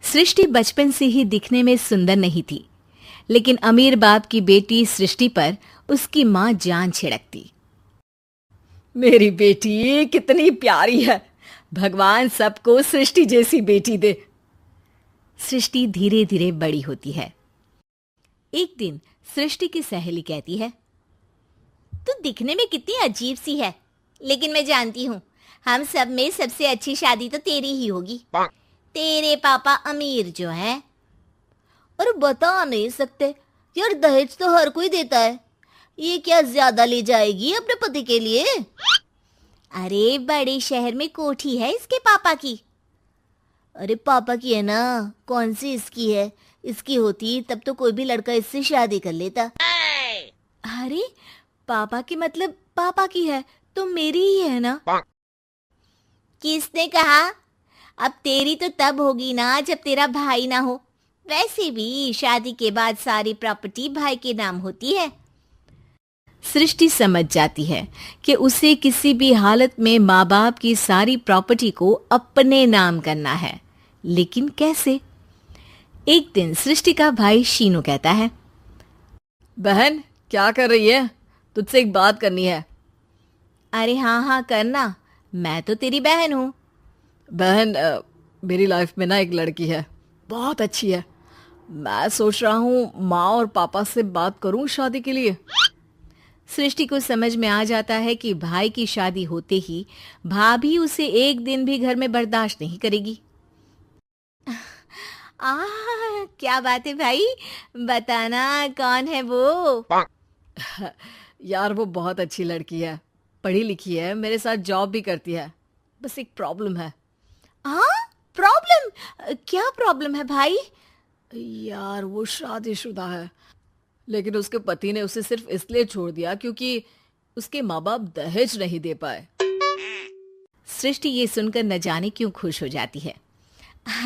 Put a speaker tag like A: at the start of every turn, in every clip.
A: सृष्टि बचपन से ही दिखने में सुंदर नहीं थी, लेकिन अमीर बाप की बेटी सृष्टि पर उसकी माँ जान छिड़कती।
B: मेरी बेटी कितनी प्यारी है, भगवान सबको सृष्टि जैसी बेटी दे।
A: सृष्टि धीरे धीरे बड़ी होती है। एक दिन सृष्टि की सहेली कहती है,
C: तू दिखने में कितनी अजीब सी है, लेकिन मैं जानती हूँ हम सब में सबसे अच्छी शादी तो तेरी ही होगी। तेरे पापा अमीर जो है। और बता नहीं सकते यार, दहेज तो हर कोई देता है, ये क्या ज्यादा ले जाएगी अपने पति के लिए? अरे बड़े शहर में कोठी है इसके पापा की। अरे पापा की है ना, कौन सी इसकी है? इसकी होती तब तो कोई भी लड़का इससे शादी कर लेता।
A: अरे पापा की मतलब पापा की है तो मेरी ही है ना?
C: किसने कहा? अब तेरी तो तब होगी ना जब तेरा भाई ना हो। वैसे भी शादी के बाद सारी प्रॉपर्टी भाई के नाम होती है।
A: सृष्टि समझ जाती है कि उसे किसी भी हालत में माँ बाप की सारी प्रॉपर्टी को अपने नाम करना है, लेकिन कैसे? एक दिन सृष्टि का भाई शीनू कहता है,
B: बहन क्या कर रही है? तुझसे एक बात करनी है।
A: अरे हाँ हाँ करना, मैं तो तेरी बहन हूँ।
B: बहन मेरी लाइफ में ना एक लड़की है, बहुत अच्छी है। मैं सोच रहा हूँ माँ और पापा से बात करूँ शादी के लिए।
A: सृष्टि को समझ में आ जाता है कि भाई की शादी होते ही भाभी उसे एक दिन भी घर में बर्दाश्त नहीं करेगी। क्या बात है भाई, बताना कौन है वो?
B: यार वो बहुत अच्छी लड़की है, पढ़ी लिखी है, मेरे साथ जॉब भी करती है। बस एक प्रॉब्लम है।
A: प्रॉब्लम? क्या प्रॉब्लम है भाई?
B: यार वो शादीशुदा है, लेकिन उसके पति ने उसे सिर्फ इसलिए छोड़ दिया क्योंकि उसके माँ बाप दहेज नहीं दे पाए।
A: सृष्टि ये सुनकर न जाने क्यों खुश हो जाती है।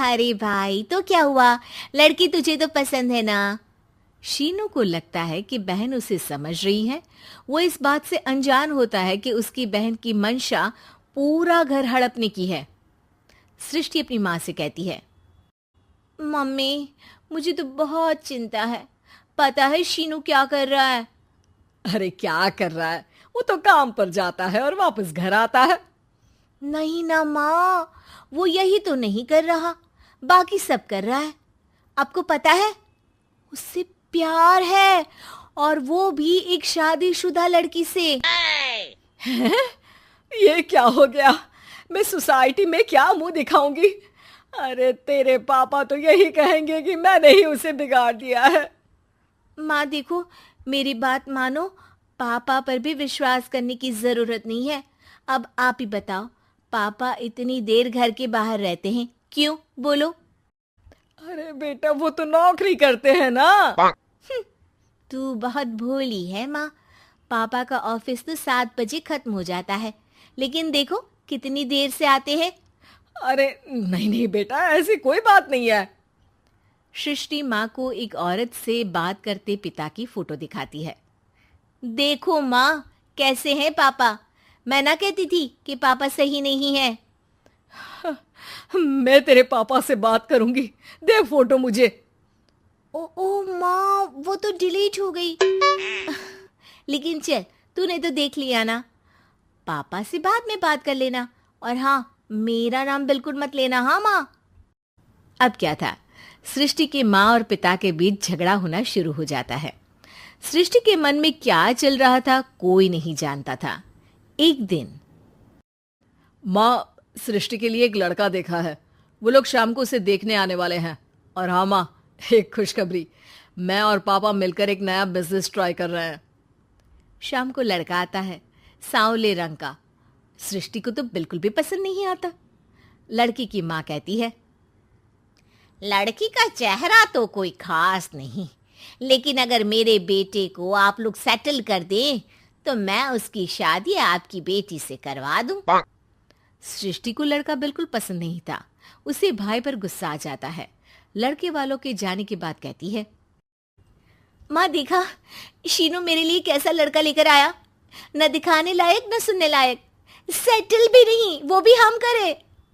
A: अरे भाई तो क्या हुआ, लड़की तुझे तो पसंद है ना? शीनू को लगता है कि बहन उसे समझ रही है। वो इस बात से अनजान होता है कि उसकी बहन की मंशा पूरा घर हड़पने की है। सृष्टि अपनी माँ से कहती है, मम्मी मुझे तो बहुत चिंता है। पता है शीनू क्या कर रहा है?
B: अरे क्या कर रहा है? वो तो काम पर जाता है और वापस घर आता है।
A: नहीं ना माँ, वो यही तो नहीं कर रहा, बाकी सब कर रहा है। आपको पता है उससे प्यार है, और वो भी एक शादीशुदा लड़की से।
B: ये क्या हो गया? मैं सोसाइटी में क्या मुंह दिखाऊंगी? अरे तेरे पापा तो यही कहेंगे कि मैंने ही उसे बिगाड़ दिया है।
A: माँ देखो, मेरी बात मानो, पापा पर भी विश्वास करने की जरूरत नहीं है। अब आप ही बताओ, पापा इतनी देर घर के बाहर रहते हैं क्यों? बोलो।
B: अरे बेटा वो तो नौकरी करते हैं ना।
A: तू बहुत भोली है माँ। पापा का ऑफिस तो 7 बजे खत्म हो जाता है, लेकिन देखो कितनी देर से आते हैं।
B: अरे नहीं नहीं बेटा, ऐसी कोई बात नहीं है।
A: सृष्टि माँ को एक औरत से बात करते पिता की फोटो दिखाती है। देखो माँ, कैसे हैं पापा? मैं ना कहती थी कि पापा सही नहीं है।
B: मैं तेरे पापा से बात करूंगी, दे फोटो मुझे।
A: ओ माँ, वो तो डिलीट हो गई। लेकिन चल, तूने तो देख लिया ना। पापा से बाद में बात कर लेना, और हाँ, मेरा नाम बिल्कुल मत लेना। हाँ माँ। अब क्या था, सृष्टि के माँ और पिता के बीच झगड़ा होना शुरू हो जाता है। सृष्टि के मन में क्या चल रहा था कोई नहीं जानता था। एक दिन,
B: माँ सृष्टि के लिए एक लड़का देखा है, वो लोग शाम को उसे देखने आने वाले हैं। और हाँ माँ, एक खुशखबरी, मैं और पापा मिलकर एक नया बिजनेस ट्राई कर रहे हैं।
A: शाम को लड़का आता है, सांवले रंग का। सृष्टि को तो बिल्कुल भी पसंद नहीं आता। लड़की की माँ कहती है,
C: लड़की का चेहरा तो कोई खास नहीं, लेकिन अगर मेरे बेटे को आप लोग सेटल कर दें तो मैं उसकी शादी आपकी बेटी से करवा दूं।
A: सृष्टि को लड़का बिल्कुल पसंद नहीं था। उसे भाई पर गुस्सा आ जाता है। लड़के वालों के जाने के बाद कहती है, माँ देखा, शीनू मेरे लिए कैसा लड़का लेकर आया, न दिखाने लायक न सुनने लायक, सेटल भी नहीं, वो भी हम करे।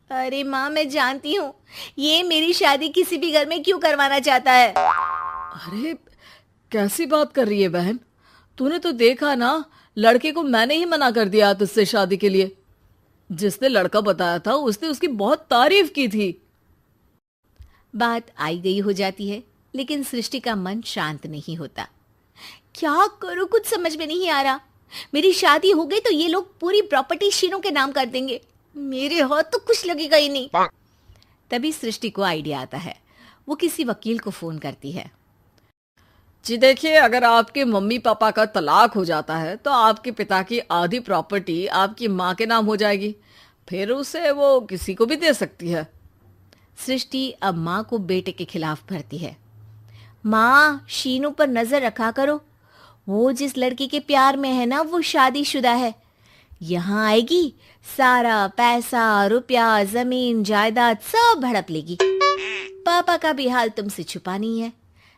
C: अरे माँ, मैं जानती हूँ ये मेरी शादी किसी भी घर में क्यों करवाना चाहता है।
B: अरे कैसी बात कर रही है बहन? तूने तो देखा ना, लड़के को मैंने ही मना कर दिया तुझसे शादी के लिए। जिसने लड़का बताया था उसने उसकी बहुत तारीफ की थी।
A: बात आई गई हो जाती है, लेकिन सृष्टि का मन शांत नहीं होता। क्या करूं, कुछ समझ में नहीं आ रहा। मेरी शादी हो गई तो ये लोग पूरी प्रॉपर्टी शीनू के नाम कर देंगे, मेरे हाथ तो कुछ लगेगा ही नहीं। तभी सृष्टि को आइडिया आता है। वो किसी वकील को फोन करती है।
B: जी देखिए, अगर आपके मम्मी पापा का तलाक हो जाता है तो आपके पिता की आधी प्रॉपर्टी आपकी माँ के नाम हो जाएगी, फिर उसे वो किसी को भी दे सकती है।
A: सृष्टि अब माँ को बेटे के खिलाफ भरती है। माँ, शीनू पर नजर रखा करो, वो जिस लड़की के प्यार में है ना वो शादीशुदा है। यहाँ आएगी, सारा पैसा रुपया जमीन जायदाद सब हड़प लेगी। पापा का भी हाल तुमसे छुपा नहीं है।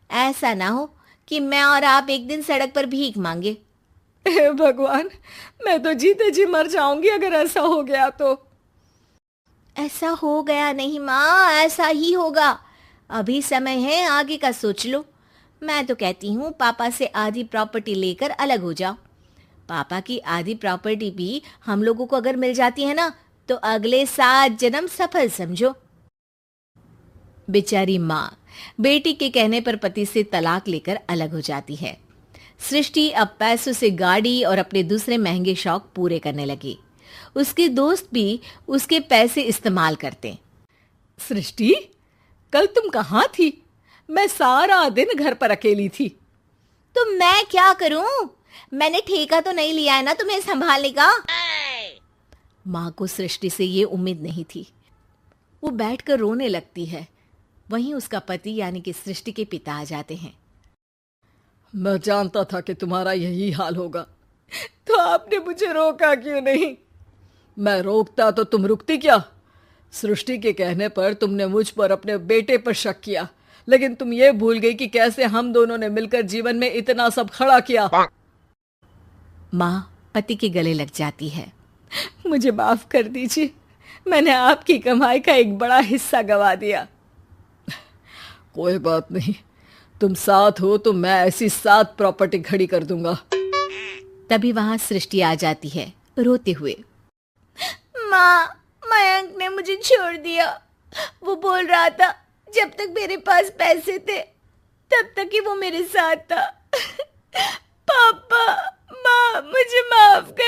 A: ऐसा ना हो कि मैं और आप एक दिन सड़क पर भीख मांगे।
B: हे भगवान, मैं तो जीते जी मर जाऊंगी अगर ऐसा हो गया तो।
A: ऐसा हो गया नहीं माँ, ऐसा ही होगा। अभी समय है, आगे का सोच लो। मैं तो कहती हूँ पापा से आधी प्रॉपर्टी लेकर अलग हो जाओ। पापा की आधी प्रॉपर्टी भी हम लोगों को अगर मिल जाती है ना तो अगले 7 जन्म सफल समझो। बेचारी माँ बेटी के कहने पर पति से तलाक लेकर अलग हो जाती है। सृष्टि अब पैसों से गाड़ी और अपने दूसरे महंगे शौक पूरे करने लगी। उसके दोस्त भी उसके पैसे इस्तेमाल करते।
B: सृष्टि, कल तुम कहाँ थी? मैं सारा दिन घर पर अकेली थी।
C: तो मैं क्या करूं? मैंने ठेका तो नहीं लिया है ना तुम्हें संभालने का।
A: माँ को सृष्टि से ये उम्मीद नहीं थी। वो बैठकर रोने लगती है। वहीं उसका पति यानी कि सृष्टि के पिता आ जाते हैं।
B: मैं जानता था कि तुम्हारा यही हाल होगा, तो आपने मुझे रोका क्यों नहीं? मैं रोकता तो तुम रुकती क्या? सृष्टि के कहने पर तुमने मुझ पर अपने बेटे पर शक किया, लेकिन तुम ये भूल गई कि कैसे हम दोनों ने मिलकर जीवन में इतना सब खड़ा किया।
A: माँ पति के गले लग जाती है।
B: मुझे माफ कर दीजिए, मैंने आपकी कमाई का एक बड़ा हिस्सा गवा दिया। कोई बात नहीं, तुम साथ हो तो मैं ऐसी 7 प्रॉपर्टी खड़ी कर दूंगा।
A: तभी वहां सृष्टि आ जाती है रोते हुए।
C: माँ, मयंक ने मुझे छोड़ दिया। वो बोल रहा था जब तक मेरे पास पैसे थे तब तक ही वो मेरे साथ था। पापा, माँ, मुझे माफ कर